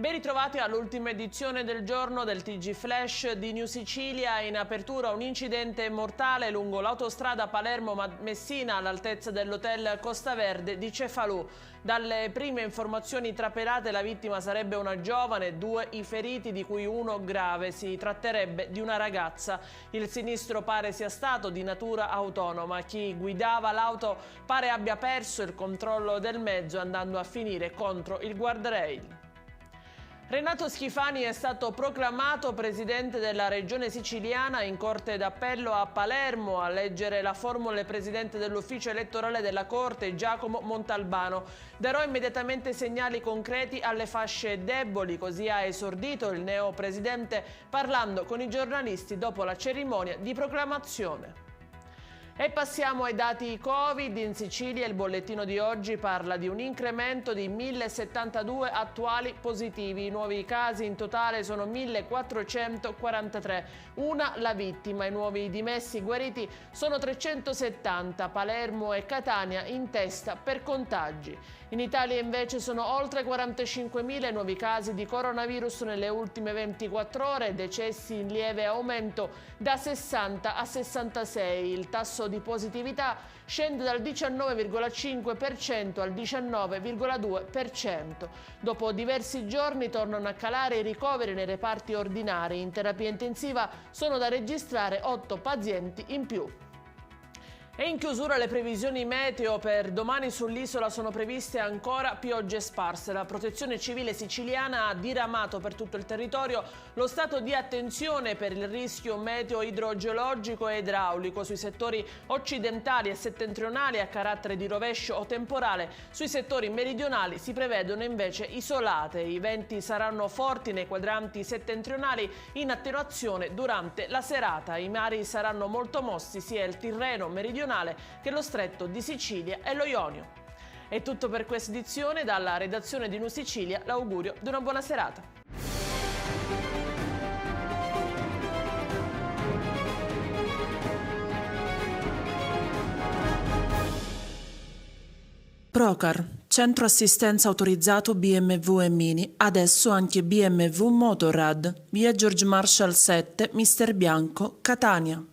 Ben ritrovati all'ultima edizione del giorno del TG Flash di New Sicilia. In apertura un incidente mortale lungo l'autostrada Palermo-Messina all'altezza dell'hotel Costa Verde di Cefalù. Dalle prime informazioni trapelate la vittima sarebbe una giovane, 2 i feriti di cui uno grave. Si tratterebbe di una ragazza. Il sinistro pare sia stato di natura autonoma. Chi guidava l'auto pare abbia perso il controllo del mezzo andando a finire contro il guardrail. Renato Schifani è stato proclamato presidente della regione siciliana in corte d'appello a Palermo. A leggere la formula il presidente dell'ufficio elettorale della corte, Giacomo Montalbano. Darò immediatamente segnali concreti alle fasce deboli, così ha esordito il neopresidente parlando con i giornalisti dopo la cerimonia di proclamazione. E passiamo ai dati Covid. In Sicilia il bollettino di oggi parla di un incremento di 1072 attuali positivi. I nuovi casi in totale sono 1443. Una la vittima. I nuovi dimessi guariti sono 370. Palermo e Catania in testa per contagi. In Italia invece sono oltre 45.000 nuovi casi di coronavirus nelle ultime 24 ore, decessi in lieve aumento da 60 a 66. Il tasso di positività scende dal 19,5% al 19,2%. Dopo diversi giorni tornano a calare i ricoveri nei reparti ordinari. In terapia intensiva sono da registrare 8 pazienti in più. E in chiusura le previsioni meteo. Per domani sull'isola sono previste ancora piogge sparse. La Protezione Civile siciliana ha diramato per tutto il territorio lo stato di attenzione per il rischio meteo idrogeologico e idraulico sui settori occidentali e settentrionali a carattere di rovescio o temporale. Sui settori meridionali si prevedono invece isolate. I venti saranno forti nei quadranti settentrionali in attenuazione durante la serata. I mari saranno molto mossi sia il Tirreno meridionale che lo Stretto di Sicilia e lo Ionio. È tutto per questa edizione. Dalla redazione di New Sicilia l'augurio di una buona serata. Procar, centro assistenza autorizzato BMW e Mini, adesso anche BMW Motorrad, via George Marshall 7, Mister Bianco, Catania.